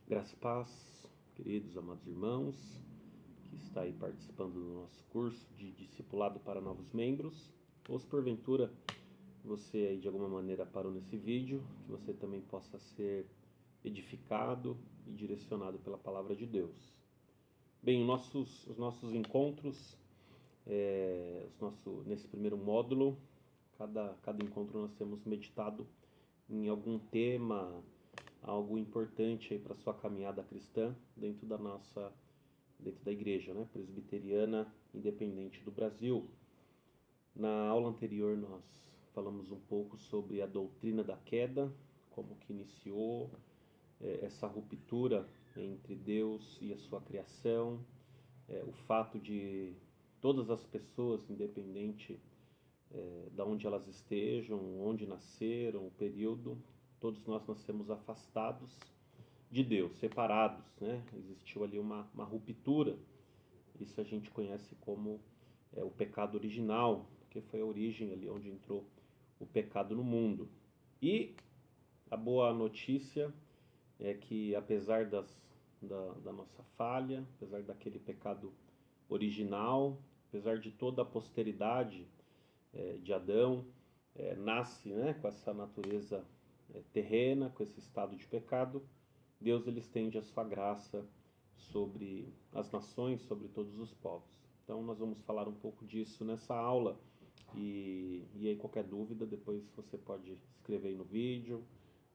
Graça e paz, queridos, amados irmãos, que está aí participando do nosso curso de discipulado para novos membros, ou se porventura você aí de alguma maneira parou nesse vídeo, que você também possa ser edificado e direcionado pela palavra de Deus. Bem, os nossos encontros, nesse primeiro módulo, cada encontro nós temos meditado em algum tema, algo importante aí para a sua caminhada cristã dentro da igreja, né, presbiteriana independente do Brasil. Na aula anterior nós falamos um pouco sobre a doutrina da queda, como que iniciou essa ruptura entre Deus e a sua criação, o fato de todas as pessoas, independente da onde elas estejam, onde nasceram, o período, todos nós nascemos afastados de Deus, separados, né? Existiu ali uma ruptura. Isso a gente conhece como o pecado original, porque foi a origem ali onde entrou o pecado no mundo. E a boa notícia é que apesar da nossa falha, apesar daquele pecado original, apesar de toda a posteridade de Adão, nasce, né, com essa natureza terrena, com esse estado de pecado, Deus ele estende a sua graça sobre as nações, sobre todos os povos. Então nós vamos falar um pouco disso nessa aula e aí qualquer dúvida depois você pode escrever aí no vídeo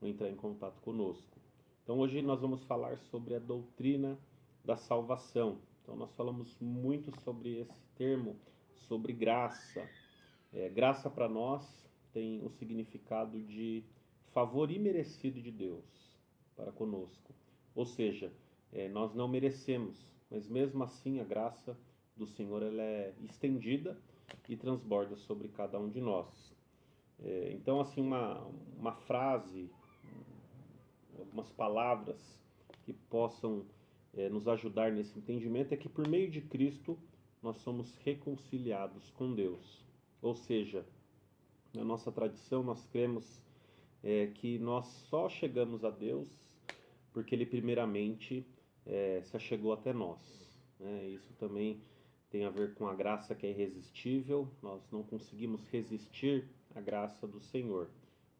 ou entrar em contato conosco. Então hoje nós vamos falar sobre a doutrina da salvação. Então nós falamos muito sobre esse termo, sobre graça. Graça para nós tem o significado de favor imerecido de Deus para conosco. Ou seja, nós não merecemos, mas mesmo assim a graça do Senhor ela é estendida e transborda sobre cada um de nós. Então, assim, uma frase, algumas palavras que possam nos ajudar nesse entendimento é que por meio de Cristo nós somos reconciliados com Deus. Ou seja, na nossa tradição nós cremos que nós só chegamos a Deus porque Ele primeiramente se achegou até nós. Né? Isso também tem a ver com a graça que é irresistível, nós não conseguimos resistir à graça do Senhor.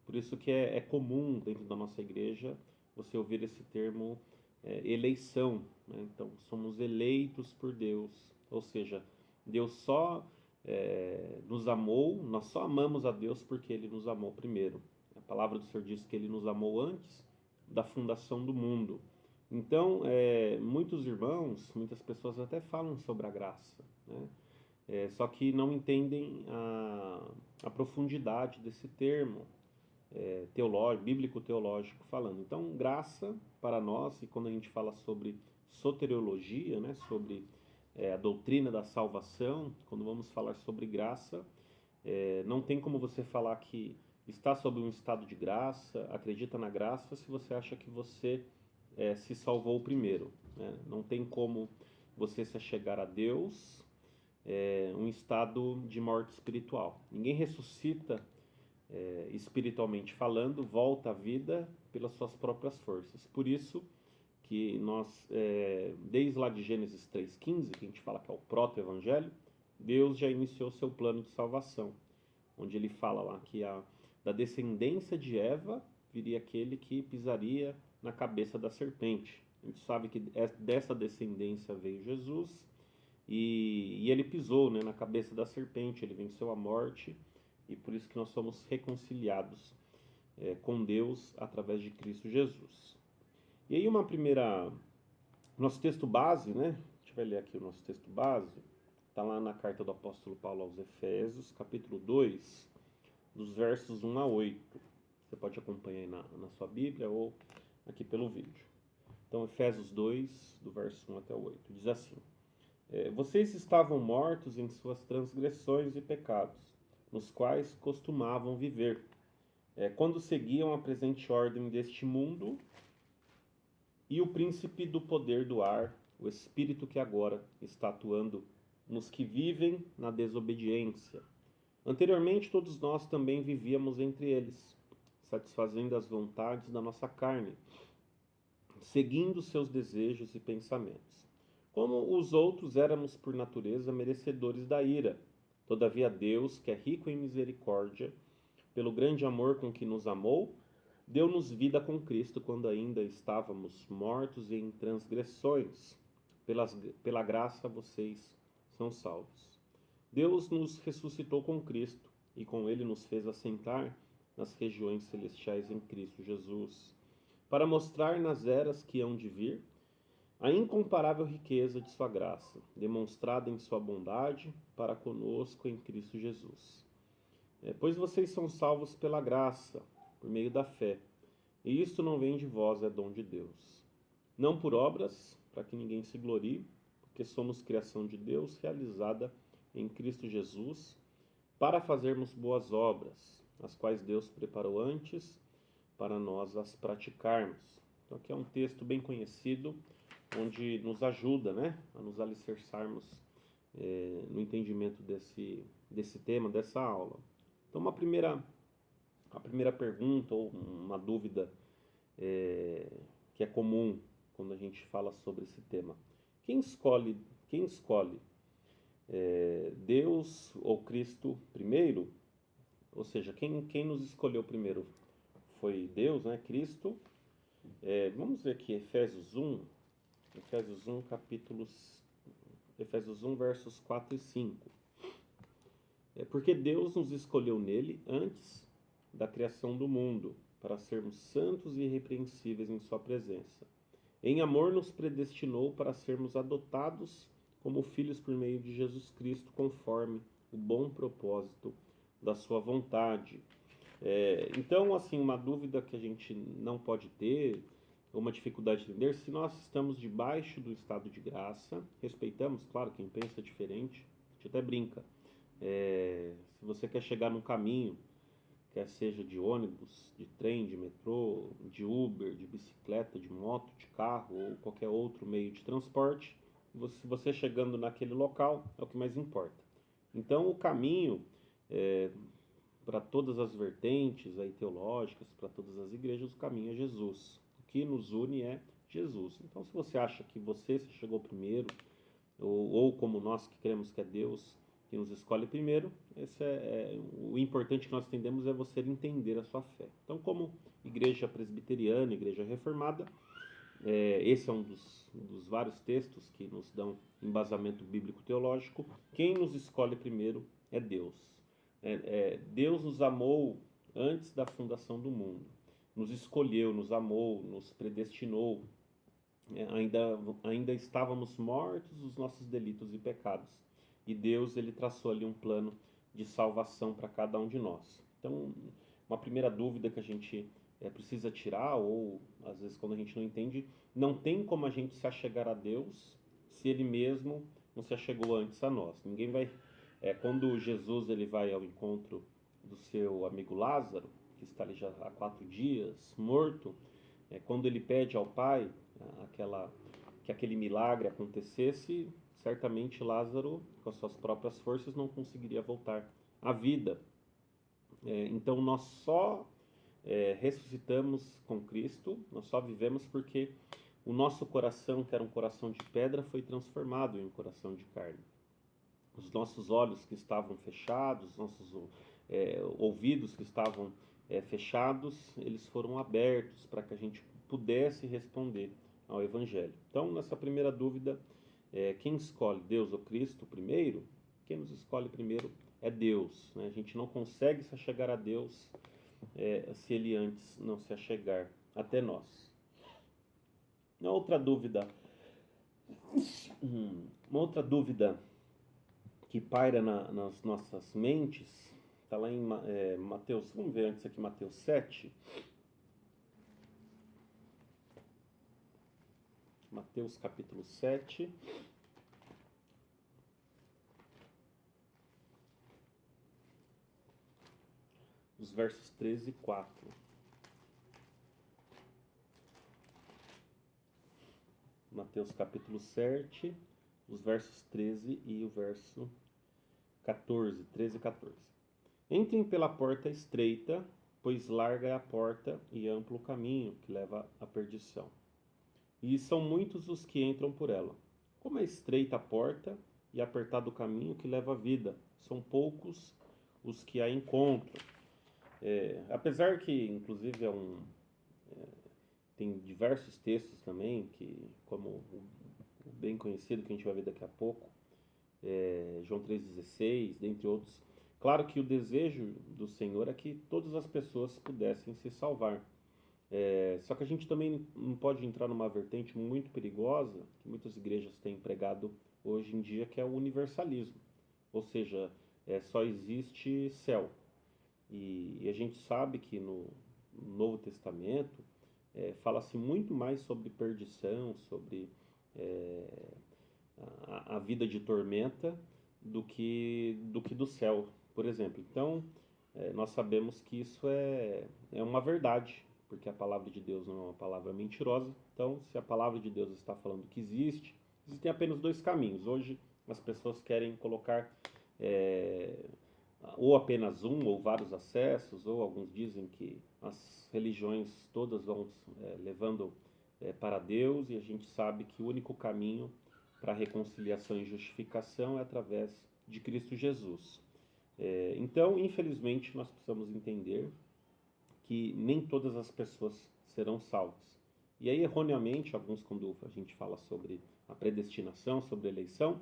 Por isso que é comum dentro da nossa igreja você ouvir esse termo eleição. Né? Então, somos eleitos por Deus, ou seja, Deus só nos amou, nós só amamos a Deus porque Ele nos amou primeiro. A palavra do Senhor diz que Ele nos amou antes da fundação do mundo. Então, muitos irmãos, muitas pessoas até falam sobre a graça, né? Só que não entendem a profundidade desse termo teológico, bíblico-teológico falando. Então, graça para nós, e quando a gente fala sobre soteriologia, né, sobre a doutrina da salvação, quando vamos falar sobre graça, não tem como você falar que está sob um estado de graça, acredita na graça, se você acha que você se salvou primeiro. Né? Não tem como você se achegar a Deus um estado de morte espiritual. Ninguém ressuscita espiritualmente falando, volta à vida pelas suas próprias forças. Por isso que nós, desde lá de Gênesis 3,15, que a gente fala que é o proto-evangelho, Deus já iniciou seu plano de salvação, onde ele fala lá que da descendência de Eva viria aquele que pisaria na cabeça da serpente. A gente sabe que dessa descendência veio Jesus e ele pisou, né, na cabeça da serpente, ele venceu a morte e por isso que nós somos reconciliados com Deus através de Cristo Jesus. E aí nosso texto base, né? Deixa eu ler aqui o nosso texto base. Está lá na carta do apóstolo Paulo aos Efésios, capítulo 2, dos versos 1 a 8. Você pode acompanhar aí na sua Bíblia ou aqui pelo vídeo. Então, Efésios 2, do verso 1 até o 8. Diz assim: vocês estavam mortos em suas transgressões e pecados, nos quais costumavam viver, quando seguiam a presente ordem deste mundo e o príncipe do poder do ar, o espírito que agora está atuando nos que vivem na desobediência. Anteriormente, todos nós também vivíamos entre eles, satisfazendo as vontades da nossa carne, seguindo seus desejos e pensamentos. Como os outros, éramos por natureza merecedores da ira. Todavia Deus, que é rico em misericórdia, pelo grande amor com que nos amou, deu-nos vida com Cristo quando ainda estávamos mortos em transgressões. Pela graça vocês são salvos. Deus nos ressuscitou com Cristo e com ele nos fez assentar nas regiões celestiais em Cristo Jesus, para mostrar nas eras que hão de vir a incomparável riqueza de sua graça, demonstrada em sua bondade para conosco em Cristo Jesus. Pois vocês são salvos pela graça, por meio da fé. E isto não vem de vós, é dom de Deus. Não por obras, para que ninguém se glorie, porque somos criação de Deus, realizada em Cristo Jesus, para fazermos boas obras, as quais Deus preparou antes para nós as praticarmos. Então aqui é um texto bem conhecido, onde nos ajuda, né, a nos alicerçarmos no entendimento desse tema, dessa aula. Então a primeira pergunta ou uma dúvida que é comum quando a gente fala sobre esse tema: quem escolhe Deus ou Cristo primeiro? Ou seja, quem nos escolheu primeiro foi Deus, né? Cristo. Vamos ver aqui Efésios 1, Efésios 1, versos 4 e 5. Porque Deus nos escolheu nele antes da criação do mundo, para sermos santos e irrepreensíveis em sua presença. Em amor nos predestinou para sermos adotados como filhos por meio de Jesus Cristo, conforme o bom propósito da sua vontade. Então, assim, uma dúvida que a gente não pode ter, uma dificuldade de entender, se nós estamos debaixo do estado de graça, respeitamos, claro, quem pensa diferente, a gente até brinca. Se você quer chegar num caminho, quer seja de ônibus, de trem, de metrô, de Uber, de bicicleta, de moto, de carro ou qualquer outro meio de transporte, você chegando naquele local é o que mais importa. Então o caminho para todas as vertentes aí teológicas, para todas as igrejas, o caminho é Jesus. O que nos une é Jesus. Então se você acha que você chegou primeiro, ou como nós que cremos que é Deus que nos escolhe primeiro, o importante que nós entendemos é você entender a sua fé. Então, como igreja presbiteriana, igreja reformada, esse é um dos vários textos que nos dão embasamento bíblico-teológico. Quem nos escolhe primeiro é Deus. Deus nos amou antes da fundação do mundo. Nos escolheu, nos amou, nos predestinou. Ainda estávamos mortos dos nossos delitos e pecados. E Deus, ele traçou ali um plano de salvação para cada um de nós. Então, uma primeira dúvida que a gente precisa tirar, ou às vezes quando a gente não entende, não tem como a gente se achegar a Deus se ele mesmo não se achegou antes a nós. Ninguém vai... quando Jesus ele vai ao encontro do seu amigo Lázaro, que está ali já há 4 dias, morto, quando ele pede ao Pai que aquele milagre acontecesse, certamente Lázaro, com as suas próprias forças, não conseguiria voltar à vida. Então nós só ressuscitamos com Cristo, nós só vivemos porque o nosso coração, que era um coração de pedra, foi transformado em um coração de carne. Os nossos olhos que estavam fechados, os nossos ouvidos que estavam fechados, eles foram abertos para que a gente pudesse responder ao Evangelho. Então, nessa primeira dúvida, quem escolhe Deus ou Cristo primeiro? Quem nos escolhe primeiro é Deus, né? A gente não consegue se achegar a Deus se ele antes não se achegar até nós. Uma outra dúvida que paira nas nossas mentes, está lá em Mateus, vamos ver antes aqui, Mateus 7. Mateus capítulo 7. Os versos 13 e 4. Mateus capítulo 7, os versos 13 e o verso 14, 13 e 14. Entrem pela porta estreita, pois larga é a porta e amplo o caminho que leva à perdição. e são muitos os que entram por ela. Como é estreita a porta e apertado o caminho que leva à vida, são poucos os que a encontram. Apesar que, inclusive, tem diversos textos também, como o bem conhecido que a gente vai ver daqui a pouco, João 3,16, dentre outros. Claro que o desejo do Senhor é que todas as pessoas pudessem se salvar. Só que a gente também não pode entrar numa vertente muito perigosa que muitas igrejas têm pregado hoje em dia, que é o universalismo. Ou seja, só existe céu. E a gente sabe que no Novo Testamento fala-se muito mais sobre perdição, sobre é, a vida de tormenta do que do céu, por exemplo. Então, nós sabemos que isso é uma verdade, porque a palavra de Deus não é uma palavra mentirosa. Então, se a palavra de Deus está falando que existem apenas dois caminhos. Hoje, as pessoas querem colocar é, ou apenas um, ou vários acessos, ou alguns dizem que as religiões todas vão levando para Deus, e a gente sabe que o único caminho para reconciliação e justificação é através de Cristo Jesus. Então, infelizmente, nós precisamos entender que nem todas as pessoas serão salvas. E aí, erroneamente, alguns, quando a gente fala sobre a predestinação, sobre a eleição,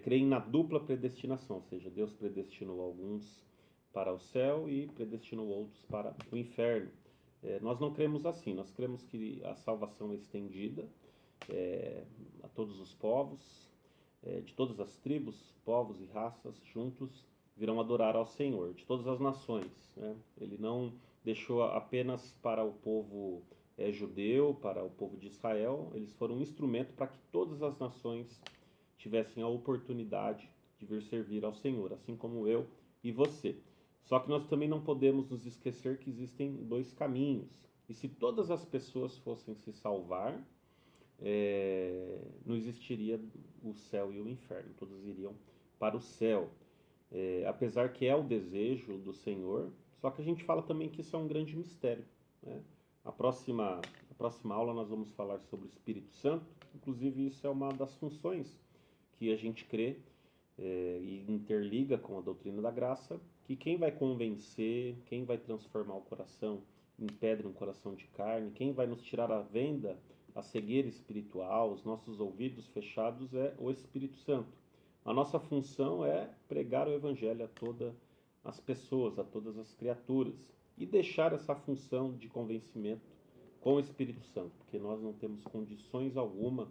creem na dupla predestinação, ou seja, Deus predestinou alguns para o céu e predestinou outros para o inferno. Nós não cremos assim, nós cremos que a salvação é estendida a todos os povos, de todas as tribos, povos e raças juntos virão adorar ao Senhor, de todas as nações. Né? Ele não deixou apenas para o povo judeu, para o povo de Israel, eles foram um instrumento para que todas as nações tivessem a oportunidade de vir servir ao Senhor, assim como eu e você. Só que nós também não podemos nos esquecer que existem dois caminhos. E se todas as pessoas fossem se salvar, não existiria o céu e o inferno, todos iriam para o céu. Apesar que é o desejo do Senhor, só que a gente fala também que isso é um grande mistério. Né? A próxima aula nós vamos falar sobre o Espírito Santo, inclusive isso é uma das funções que a gente crê e interliga com a doutrina da graça, que quem vai convencer, quem vai transformar o coração em pedra, um coração de carne, quem vai nos tirar a venda, a cegueira espiritual, os nossos ouvidos fechados, é o Espírito Santo. A nossa função é pregar o Evangelho a todas as pessoas, a todas as criaturas, e deixar essa função de convencimento com o Espírito Santo, porque nós não temos condições alguma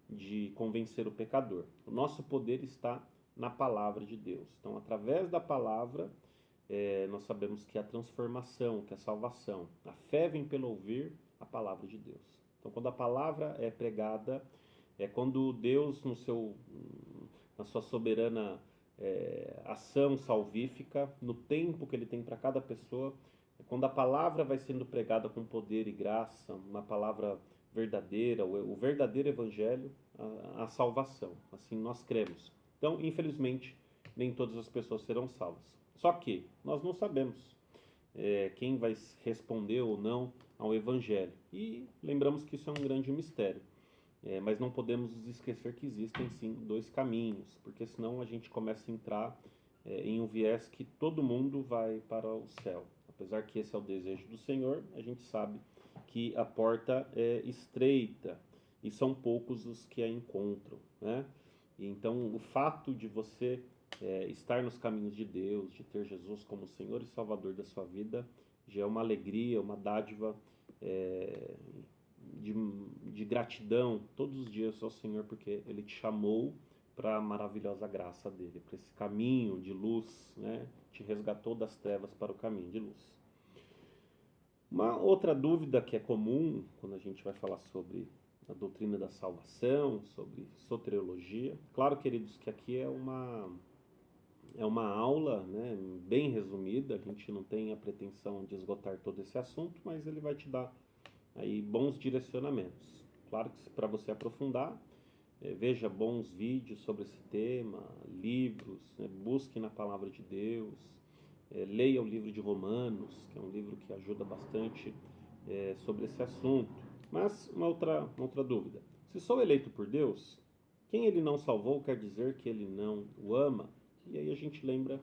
de convencer o pecador. O nosso poder está na palavra de Deus. Então, através da palavra, nós sabemos que a transformação, que a salvação, a fé vem pelo ouvir a palavra de Deus. Então, quando a palavra é pregada, é quando Deus, na sua soberana ação salvífica, no tempo que Ele tem para cada pessoa, quando a palavra vai sendo pregada com poder e graça, uma palavra verdadeira, o verdadeiro evangelho, a salvação. Assim nós cremos. Então, infelizmente, nem todas as pessoas serão salvas. Só que nós não sabemos quem vai responder ou não ao evangelho. E lembramos que isso é um grande mistério. Mas não podemos nos esquecer que existem sim dois caminhos, porque senão a gente começa a entrar em um viés que todo mundo vai para o céu. Apesar que esse é o desejo do Senhor, a gente sabe que a porta é estreita e são poucos os que a encontram, né? E então, o fato de você estar nos caminhos de Deus, de ter Jesus como Senhor e Salvador da sua vida, já é uma alegria, uma dádiva de gratidão todos os dias ao Senhor, porque Ele te chamou para a maravilhosa graça dele, para esse caminho de luz, né? Te resgatou das trevas para o caminho de luz. Uma outra dúvida que é comum quando a gente vai falar sobre a doutrina da salvação, sobre soteriologia. Claro, queridos, que aqui é uma aula, né, bem resumida, a gente não tem a pretensão de esgotar todo esse assunto, mas ele vai te dar aí bons direcionamentos. Claro que para você aprofundar, veja bons vídeos sobre esse tema, livros, né, busque na palavra de Deus, leia o livro de Romanos, que é um livro que ajuda bastante sobre esse assunto. Mas uma outra dúvida. Se sou eleito por Deus, quem ele não salvou quer dizer que ele não o ama? E aí a gente lembra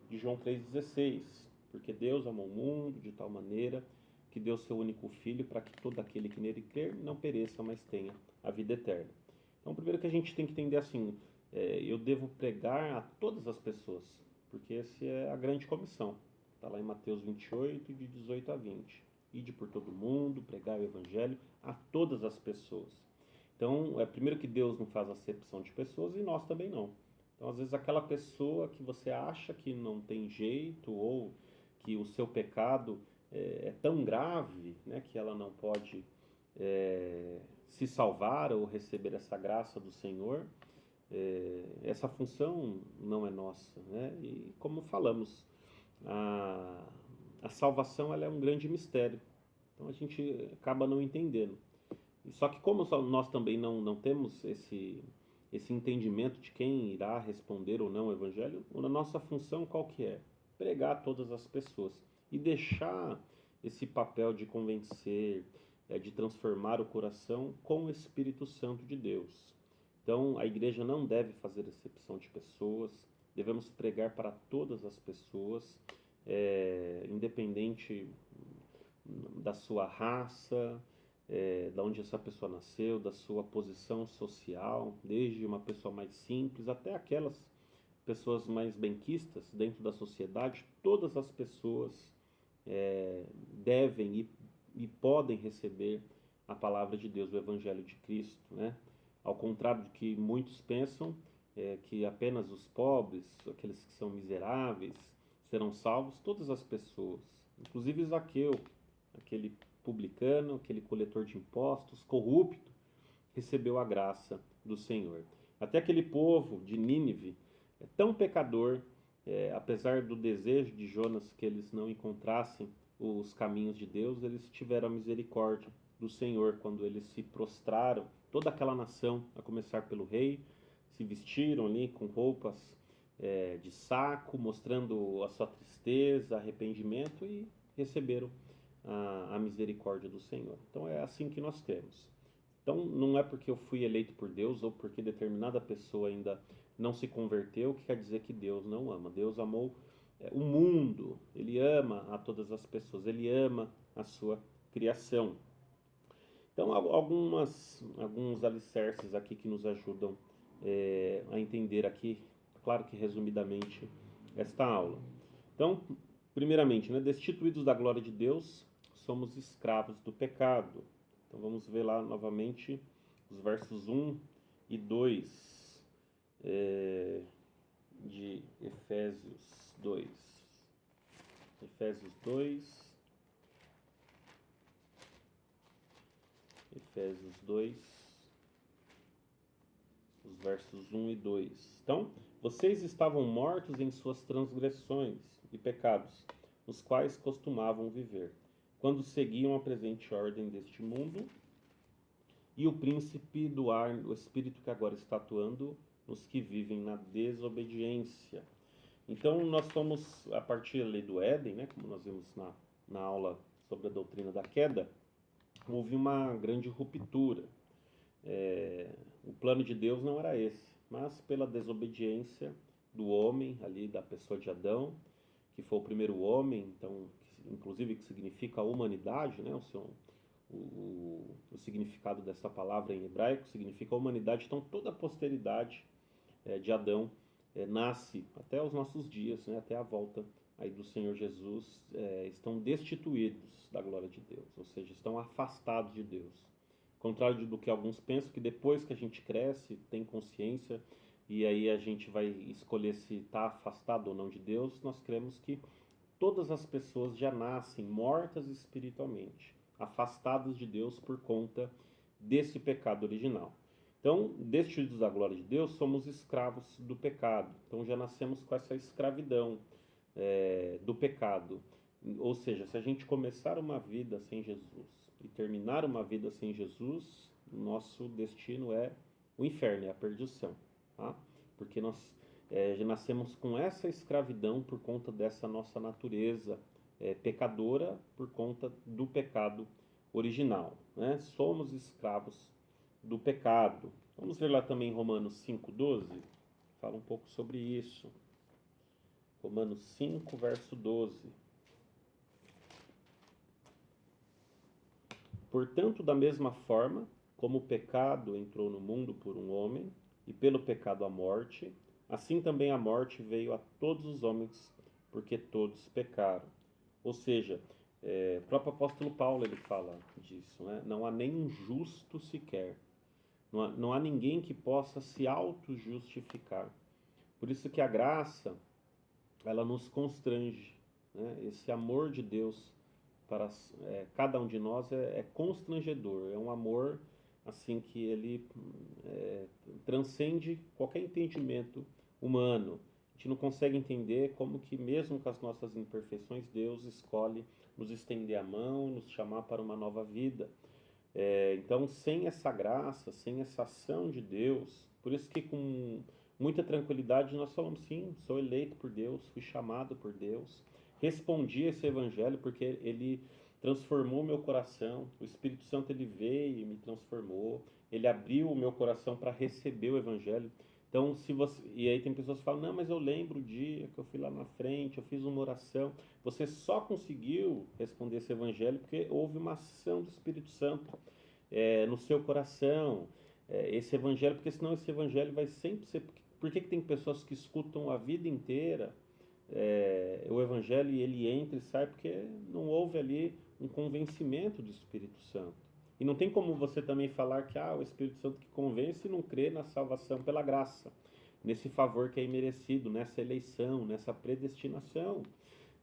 de João 3,16. Porque Deus amou o mundo de tal maneira que deu seu único filho para que todo aquele que nele crer não pereça, mas tenha a vida eterna. Então, primeiro que a gente tem que entender assim, eu devo pregar a todas as pessoas, porque essa é a grande comissão. Está lá em Mateus 28, de 18 a 20. Ide por todo mundo, pregar o evangelho a todas as pessoas. Então, primeiro que Deus não faz acepção de pessoas e nós também não. Então, às vezes, aquela pessoa que você acha que não tem jeito ou que o seu pecado é tão grave, né, que ela não pode se salvar ou receber essa graça do Senhor, essa função não é nossa, né? E como falamos, a salvação ela é um grande mistério. Então a gente acaba não entendendo. Só que como nós também não temos esse entendimento de quem irá responder ou não o Evangelho, a nossa função qual que é? Pregar a todas as pessoas e deixar esse papel de convencer, de transformar o coração com o Espírito Santo de Deus. Então a igreja não deve fazer exceção de pessoas, devemos pregar para todas as pessoas, independente da sua raça, da onde essa pessoa nasceu, da sua posição social, desde uma pessoa mais simples até aquelas pessoas mais benquistas dentro da sociedade, todas as pessoas devem e podem receber a palavra de Deus, o Evangelho de Cristo, né? Ao contrário do que muitos pensam, que apenas os pobres, aqueles que são miseráveis, serão salvos, todas as pessoas, inclusive Zaqueu, aquele publicano, aquele coletor de impostos, corrupto, recebeu a graça do Senhor. Até aquele povo de Nínive, tão pecador, apesar do desejo de Jonas que eles não encontrassem os caminhos de Deus, eles tiveram a misericórdia do Senhor quando eles se prostraram, toda aquela nação, a começar pelo rei, se vestiram ali com roupas de saco, mostrando a sua tristeza, arrependimento e receberam a misericórdia do Senhor. Então é assim que nós temos. Então não é porque eu fui eleito por Deus ou porque determinada pessoa ainda não se converteu que quer dizer que Deus não ama. Deus amou o mundo, Ele ama a todas as pessoas, Ele ama a sua criação. Então alguns alicerces aqui que nos ajudam a entender aqui, claro que resumidamente, esta aula. Então, primeiramente, né, destituídos da glória de Deus, somos escravos do pecado. Então vamos ver lá novamente os versos 1 e 2 de Efésios 2. Efésios 2. Efésios 2, os versos 1 e 2. Então, vocês estavam mortos em suas transgressões e pecados, nos quais costumavam viver, quando seguiam a presente ordem deste mundo e o príncipe do ar, o espírito que agora está atuando nos que vivem na desobediência. Então, nós somos, a partir ali do Éden, né, como nós vimos na aula sobre a doutrina da queda, houve uma grande ruptura. O plano de Deus não era esse, mas pela desobediência do homem, ali da pessoa de Adão, que foi o primeiro homem, então, inclusive que significa a humanidade, né? O significado dessa palavra em hebraico significa a humanidade. Então toda a posteridade de Adão nasce até os nossos dias, né? Até a volta aí do Senhor Jesus, estão destituídos da glória de Deus, ou seja, estão afastados de Deus. Contrário do que alguns pensam, que depois que a gente cresce, tem consciência, e aí a gente vai escolher se está afastado ou não de Deus, nós cremos que todas as pessoas já nascem mortas espiritualmente, afastadas de Deus por conta desse pecado original. Então, destituídos da glória de Deus, somos escravos do pecado. Então já nascemos com essa escravidão do pecado. Ou seja, se a gente começar uma vida sem Jesus e terminar uma vida sem Jesus, nosso destino é o inferno, é a perdição. Tá? Porque nós já nascemos com essa escravidão por conta dessa nossa natureza pecadora, por conta do pecado original, né? Somos escravos do pecado. Vamos ver lá também Romanos 5:12, fala um pouco sobre isso. Romanos 5, verso 12. Portanto, da mesma forma, como o pecado entrou no mundo por um homem, e pelo pecado a morte, assim também a morte veio a todos os homens, porque todos pecaram. Ou seja, o próprio apóstolo Paulo ele fala disso, né? Não há nenhum justo sequer. Não há ninguém que possa se auto-justificar. Por isso que a graça, ela nos constrange, né? Esse amor de Deus para cada um de nós é constrangedor, é um amor assim que ele transcende qualquer entendimento humano. A gente não consegue entender como que mesmo com as nossas imperfeições, Deus escolhe nos estender a mão, nos chamar para uma nova vida. Então, sem essa graça, sem essa ação de Deus, por isso que com muita tranquilidade nós falamos, sim, sou eleito por Deus, fui chamado por Deus, respondi a esse evangelho porque ele transformou meu coração, o Espírito Santo ele veio e me transformou, ele abriu o meu coração para receber o evangelho. Então, se você, e aí tem pessoas que falam, não, mas eu lembro o dia que eu fui lá na frente, eu fiz uma oração. Você só conseguiu responder esse evangelho porque houve uma ação do Espírito Santo no seu coração. Esse evangelho, porque senão esse evangelho vai sempre ser. Por que tem pessoas que escutam a vida inteira o evangelho e ele entra e sai? Porque não houve ali um convencimento do Espírito Santo. E não tem como você também falar que o Espírito Santo que convence e não crê na salvação pela graça, nesse favor que é imerecido, nessa eleição, nessa predestinação.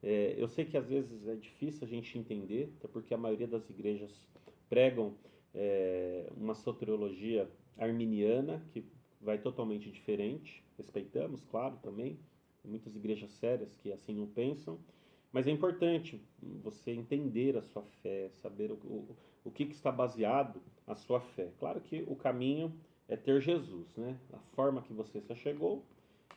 Eu sei que às vezes é difícil a gente entender, até porque a maioria das igrejas pregam uma soteriologia arminiana, que vai totalmente diferente. Respeitamos, claro, também. Tem muitas igrejas sérias que assim não pensam. Mas é importante você entender a sua fé, saber o que está baseado a sua fé. Claro que o caminho é ter Jesus, né? A forma que você se achegou,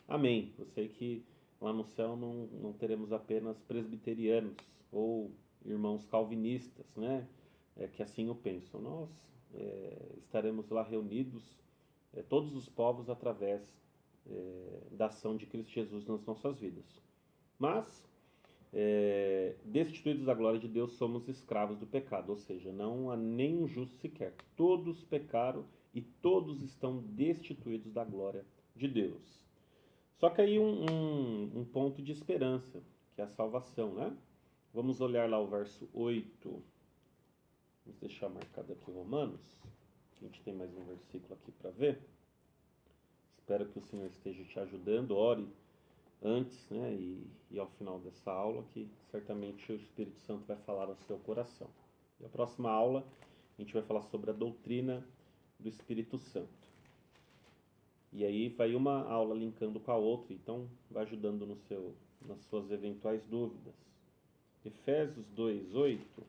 amém. Eu sei que lá no céu não teremos apenas presbiterianos ou irmãos calvinistas, né? Que assim o pensam. Nós estaremos lá reunidos, todos os povos, através da ação de Cristo Jesus nas nossas vidas. Mas, destituídos da glória de Deus, somos escravos do pecado, ou seja, não há nenhum justo sequer. Todos pecaram e todos estão destituídos da glória de Deus. Só que aí um ponto de esperança, que é a salvação, né? Vamos olhar lá o verso 8. Vamos deixar marcado aqui Romanos. A gente tem mais um versículo aqui para ver. Espero que o Senhor esteja te ajudando. Ore antes, né? E ao final dessa aula, que certamente o Espírito Santo vai falar ao seu coração. E a próxima aula, a gente vai falar sobre a doutrina do Espírito Santo. E aí vai uma aula linkando com a outra, então vai ajudando nas suas eventuais dúvidas. Efésios 2:8.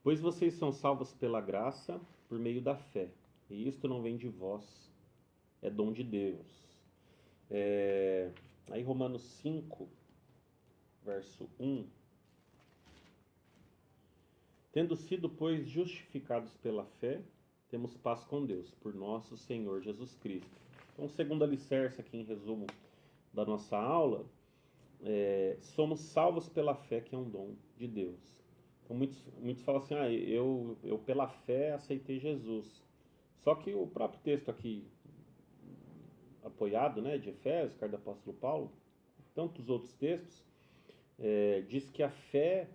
Pois vocês são salvos pela graça, por meio da fé. E isto não vem de vós, é dom de Deus. Aí Romanos 5, verso 1. Tendo sido, pois, justificados pela fé, temos paz com Deus, por nosso Senhor Jesus Cristo. Então, segundo alicerce aqui em resumo da nossa aula, somos salvos pela fé, que é um dom de Deus. Então, muitos falam assim, eu pela fé aceitei Jesus. Só que o próprio texto aqui, apoiado, né, de Efésios, carta do apóstolo Paulo, tantos outros textos, diz que a fé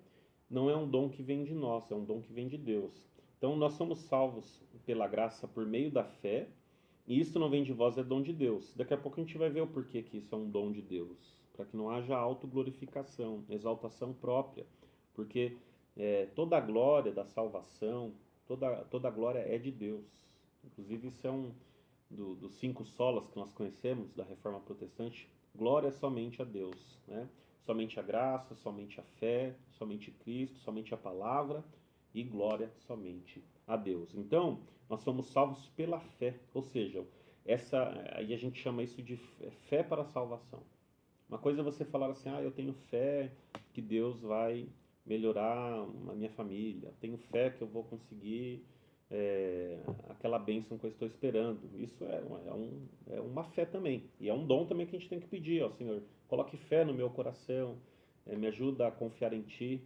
não é um dom que vem de nós, é um dom que vem de Deus. Então, nós somos salvos pela graça por meio da fé, e isso não vem de vós, é dom de Deus. Daqui a pouco a gente vai ver o porquê que isso é um dom de Deus, para que não haja autoglorificação, exaltação própria, porque toda a glória da salvação, toda a glória é de Deus. Inclusive, isso é dos 5 solas que nós conhecemos da Reforma Protestante. Glória somente a Deus, né? Somente a graça, somente a fé, somente Cristo, somente a palavra e glória somente a Deus. Então, nós somos salvos pela fé, ou seja, aí a gente chama isso de fé para a salvação. Uma coisa é você falar assim, eu tenho fé que Deus vai melhorar a minha família, tenho fé que eu vou conseguir aquela bênção que eu estou esperando. Isso é uma fé também, e é um dom também que a gente tem que pedir, ó Senhor, coloque fé no meu coração, me ajuda a confiar em Ti,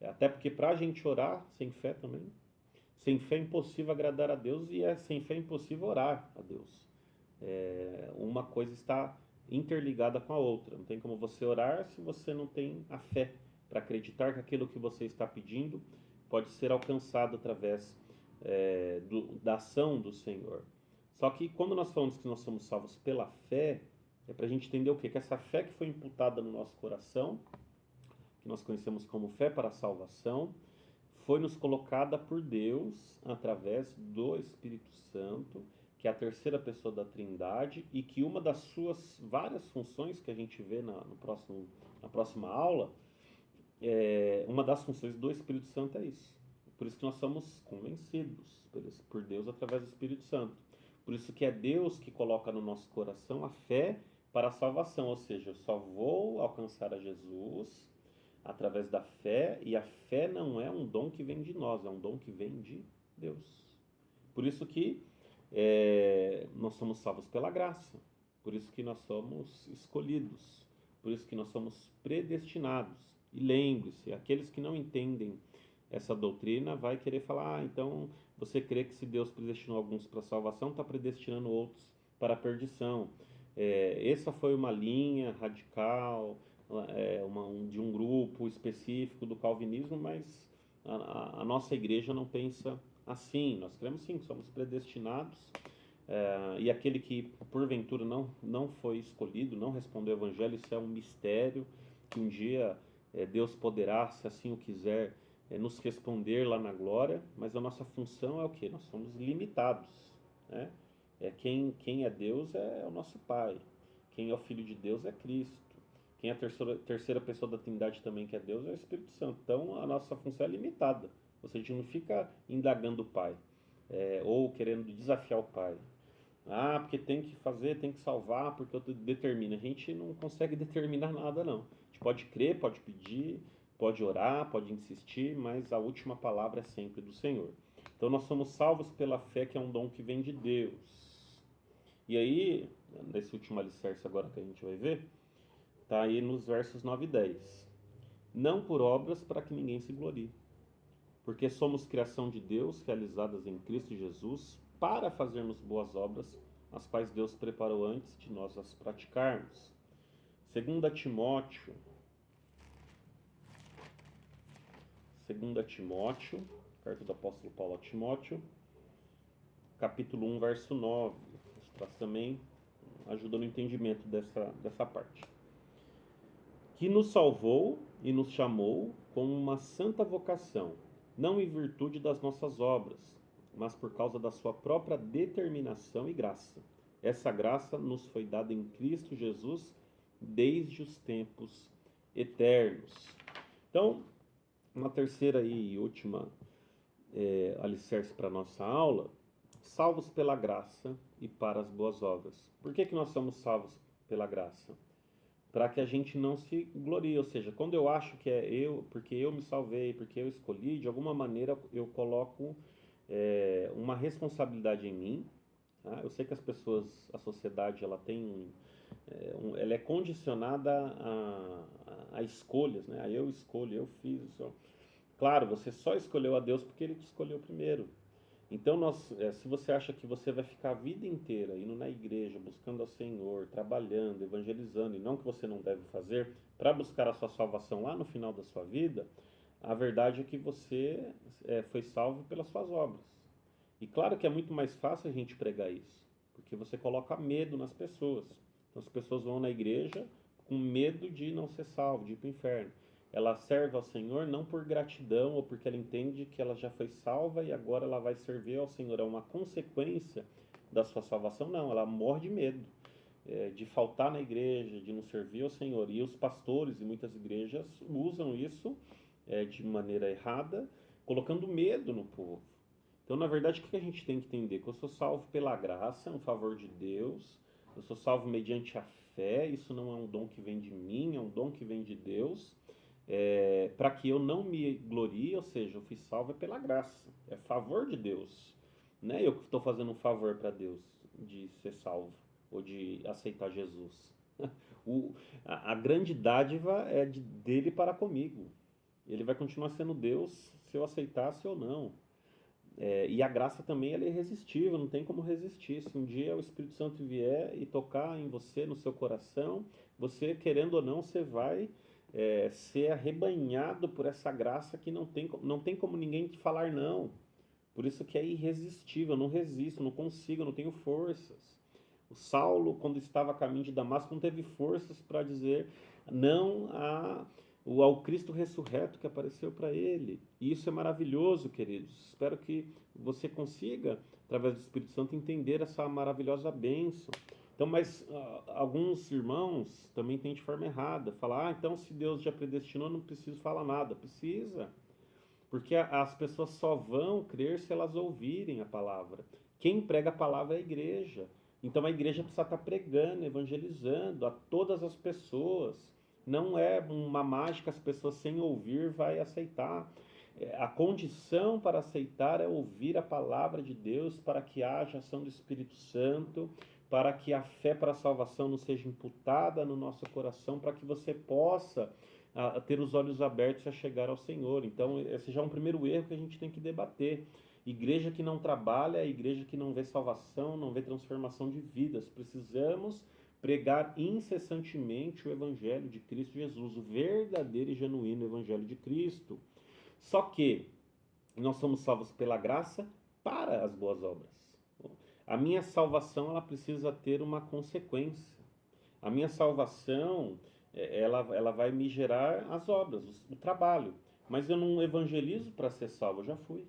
até porque para a gente orar sem fé também, sem fé é impossível agradar a Deus e sem fé é impossível orar a Deus. Uma coisa está interligada com a outra. Não tem como você orar se você não tem a fé para acreditar que aquilo que você está pedindo pode ser alcançado através da ação do Senhor. Só que quando nós falamos que nós somos salvos pela fé, é para a gente entender o quê? Que essa fé que foi imputada no nosso coração, que nós conhecemos como fé para a salvação, foi nos colocada por Deus através do Espírito Santo, que é a terceira pessoa da Trindade, e que uma das suas várias funções que a gente vê na próxima aula, uma das funções do Espírito Santo é isso. Por isso que nós somos convencidos por Deus através do Espírito Santo. Por isso que é Deus que coloca no nosso coração a fé para a salvação, ou seja, eu só vou alcançar a Jesus através da fé, e a fé não é um dom que vem de nós, é um dom que vem de Deus. Por isso que nós somos salvos pela graça, por isso que nós somos escolhidos, por isso que nós somos predestinados. E lembre-se, aqueles que não entendem essa doutrina vai querer falar, então você crê que se Deus predestinou alguns para a salvação, está predestinando outros para a perdição. Essa foi uma linha radical, de um grupo específico do calvinismo, mas a nossa igreja não pensa assim. Nós cremos sim que somos predestinados, e aquele que porventura não foi escolhido, não respondeu ao evangelho, isso é um mistério que um dia Deus poderá, se assim o quiser, nos responder lá na glória, mas a nossa função é o quê? Nós somos limitados, né? Quem é Deus é o nosso Pai, quem é o Filho de Deus é Cristo, quem é a terceira pessoa da Trindade também que é Deus é o Espírito Santo. Então a nossa função é limitada, ou seja, a gente não fica indagando o Pai, ou querendo desafiar o Pai. Porque tem que fazer, tem que salvar, porque eu determino. A gente não consegue determinar nada, não. A gente pode crer, pode pedir, pode orar, pode insistir, mas a última palavra é sempre do Senhor. Então nós somos salvos pela fé, que é um dom que vem de Deus. E aí, nesse último alicerce agora que a gente vai ver, está aí nos versos 9 e 10. Não por obras para que ninguém se glorie, porque somos criação de Deus, realizadas em Cristo Jesus, para fazermos boas obras, as quais Deus preparou antes de nós as praticarmos. 2 Timóteo, carta do apóstolo Paulo a Timóteo, capítulo 1, verso 9. Isso traz também ajuda no entendimento dessa parte. Que nos salvou e nos chamou com uma santa vocação, não em virtude das nossas obras, mas por causa da sua própria determinação e graça. Essa graça nos foi dada em Cristo Jesus desde os tempos eternos. Então, uma terceira e última alicerce para a nossa aula, salvos pela graça e para as boas obras. Por que nós somos salvos pela graça? Para que a gente não se glorie, ou seja, quando eu acho que é eu, porque eu me salvei, porque eu escolhi, de alguma maneira eu coloco uma responsabilidade em mim. Tá? Eu sei que as pessoas, a sociedade, ela tem ela é condicionada a escolhas, né? Eu escolho, eu fiz isso. Claro, você só escolheu a Deus porque Ele te escolheu primeiro. Então, se você acha que você vai ficar a vida inteira indo na igreja, buscando ao Senhor, trabalhando, evangelizando, e não que você não deve fazer, para buscar a sua salvação lá no final da sua vida, a verdade é que você foi salvo pelas suas obras. E claro que é muito mais fácil a gente pregar isso, porque você coloca medo nas pessoas. Então as pessoas vão na igreja com medo de não ser salvo, de ir para o inferno. Ela serve ao Senhor não por gratidão ou porque ela entende que ela já foi salva e agora ela vai servir ao Senhor. É uma consequência da sua salvação? Não, ela morre de medo de faltar na igreja, de não servir ao Senhor. E os pastores e muitas igrejas usam isso de maneira errada, colocando medo no povo. Então, na verdade, o que a gente tem que entender? Que eu sou salvo pela graça, é um favor de Deus, eu sou salvo mediante a fé, isso não é um dom que vem de mim, é um dom que vem de Deus, para que eu não me glorie, ou seja, eu fui salvo é pela graça, é favor de Deus. Não é eu que estou fazendo um favor para Deus de ser salvo ou de aceitar Jesus. O, a grande dádiva é dele para comigo. Ele vai continuar sendo Deus se eu aceitasse ou não. E a graça também ela é irresistível, não tem como resistir. Se um dia o Espírito Santo vier e tocar em você, no seu coração, você, querendo ou não, você vai ser arrebanhado por essa graça que não tem como ninguém te falar não. Por isso que é irresistível, eu não resisto, não consigo, eu não tenho forças. O Saulo, quando estava a caminho de Damasco, não teve forças para dizer não ao Cristo ressurreto que apareceu para ele. E isso é maravilhoso, queridos. Espero que você consiga, através do Espírito Santo, entender essa maravilhosa bênção. Então, mas alguns irmãos também têm de forma errada. Falar, então se Deus já predestinou, não preciso falar nada. Precisa. Porque as pessoas só vão crer se elas ouvirem a palavra. Quem prega a palavra é a igreja. Então a igreja precisa estar pregando, evangelizando a todas as pessoas. Não é uma mágica, as pessoas sem ouvir vai aceitar. A condição para aceitar é ouvir a palavra de Deus para que haja ação do Espírito Santo, para que a fé para a salvação não seja imputada no nosso coração, para que você possa ter os olhos abertos a chegar ao Senhor. Então, esse já é um primeiro erro que a gente tem que debater. Igreja que não trabalha, igreja que não vê salvação, não vê transformação de vidas. Precisamos pregar incessantemente o Evangelho de Cristo Jesus, o verdadeiro e genuíno Evangelho de Cristo. Só que nós somos salvos pela graça para as boas obras. A minha salvação ela precisa ter uma consequência. A minha salvação ela vai me gerar as obras, o trabalho. Mas eu não evangelizo para ser salvo, eu já fui.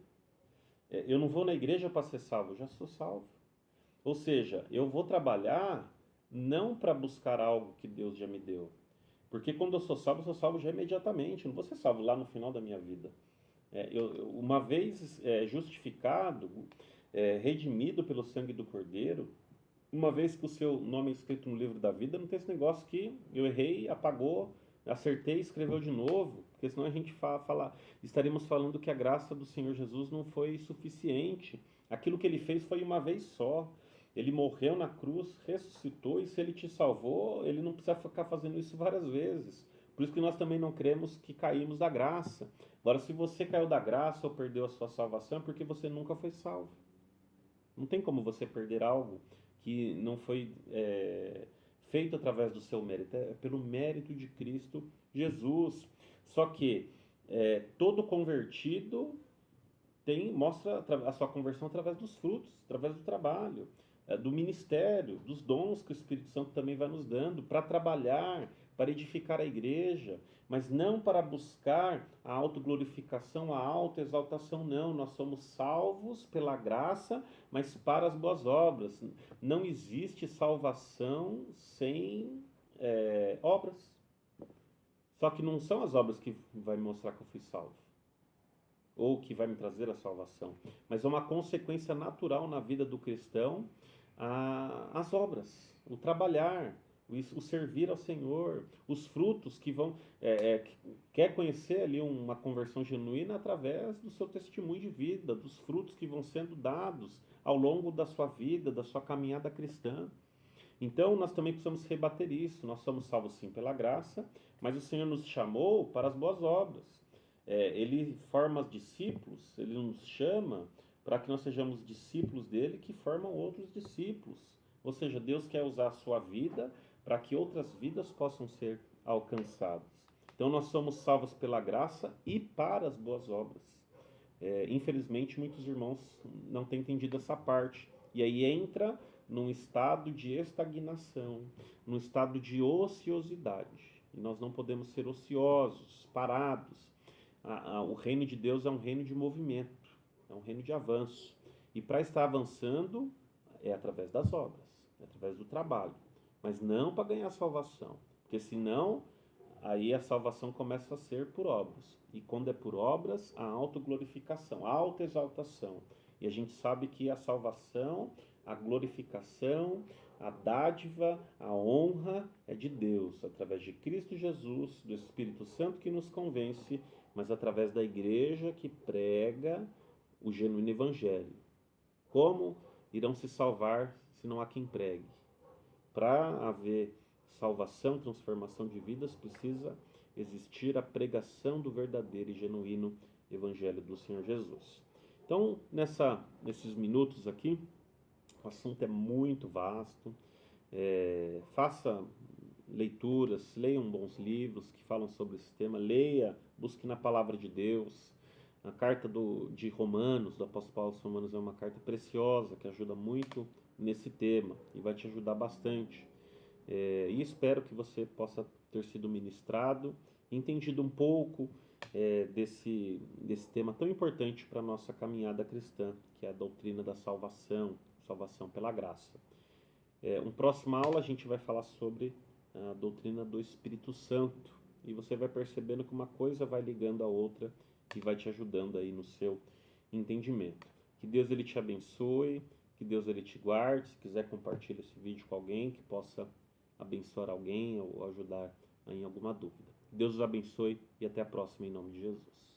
Eu não vou na igreja para ser salvo, eu já sou salvo. Ou seja, eu vou trabalhar não para buscar algo que Deus já me deu. Porque quando eu sou salvo já imediatamente. Eu não vou ser salvo lá no final da minha vida. Uma vez justificado, redimido pelo sangue do Cordeiro, uma vez que o seu nome é escrito no livro da vida, não tem esse negócio que eu errei, apagou, acertei, escreveu de novo, porque senão a gente estaríamos falando que a graça do Senhor Jesus não foi suficiente. Aquilo que ele fez foi uma vez só. Ele morreu na cruz, ressuscitou, e se ele te salvou, ele não precisa ficar fazendo isso várias vezes. Por isso que nós também não cremos que caímos da graça. Agora, se você caiu da graça ou perdeu a sua salvação, é porque você nunca foi salvo. Não tem como você perder algo que não foi feito através do seu mérito, é pelo mérito de Cristo Jesus. Só que todo convertido mostra a sua conversão através dos frutos, através do trabalho, do ministério, dos dons que o Espírito Santo também vai nos dando para trabalhar, para edificar a igreja, mas não para buscar a autoglorificação, a autoexaltação, não. Nós somos salvos pela graça, mas para as boas obras. Não existe salvação sem obras. Só que não são as obras que vai mostrar que eu fui salvo, ou que vai me trazer a salvação, mas é uma consequência natural na vida do cristão as obras, o trabalhar, o servir ao Senhor, os frutos que vão. Quer conhecer ali uma conversão genuína através do seu testemunho de vida, dos frutos que vão sendo dados ao longo da sua vida, da sua caminhada cristã. Então, nós também precisamos rebater isso. Nós somos salvos sim pela graça, mas o Senhor nos chamou para as boas obras. Ele forma discípulos, ele nos chama para que nós sejamos discípulos dele que formam outros discípulos. Ou seja, Deus quer usar a sua vida para que outras vidas possam ser alcançadas. Então, nós somos salvos pela graça e para as boas obras. Infelizmente, muitos irmãos não têm entendido essa parte. E aí entra num estado de estagnação, num estado de ociosidade. E nós não podemos ser ociosos, parados. O reino de Deus é um reino de movimento, é um reino de avanço. E para estar avançando é através das obras, é através do trabalho. Mas não para ganhar salvação, porque senão aí a salvação começa a ser por obras. E quando é por obras, a autoglorificação, a autoexaltação. E a gente sabe que a salvação, a glorificação, a dádiva, a honra é de Deus, através de Cristo Jesus, do Espírito Santo que nos convence, mas através da igreja que prega o genuíno evangelho. Como irão se salvar se não há quem pregue? Para haver salvação, transformação de vidas, precisa existir a pregação do verdadeiro e genuíno evangelho do Senhor Jesus. Então, nesses minutos aqui, o assunto é muito vasto. Faça leituras, leiam bons livros que falam sobre esse tema, leia, busque na palavra de Deus. A carta de Romanos, do apóstolo Paulo aos Romanos, é uma carta preciosa que ajuda muito nesse tema e vai te ajudar bastante. E espero que você possa ter sido ministrado, entendido um pouco desse tema tão importante para a nossa caminhada cristã, que é a doutrina da salvação, salvação pela graça. Uma próxima aula a gente vai falar sobre a doutrina do Espírito Santo, e você vai percebendo que uma coisa vai ligando a outra e vai te ajudando aí no seu entendimento. Que Deus ele te abençoe, que Deus ele te guarde. Se quiser, compartilhe esse vídeo com alguém que possa abençoar alguém ou ajudar em alguma dúvida. Deus os abençoe e até a próxima em nome de Jesus.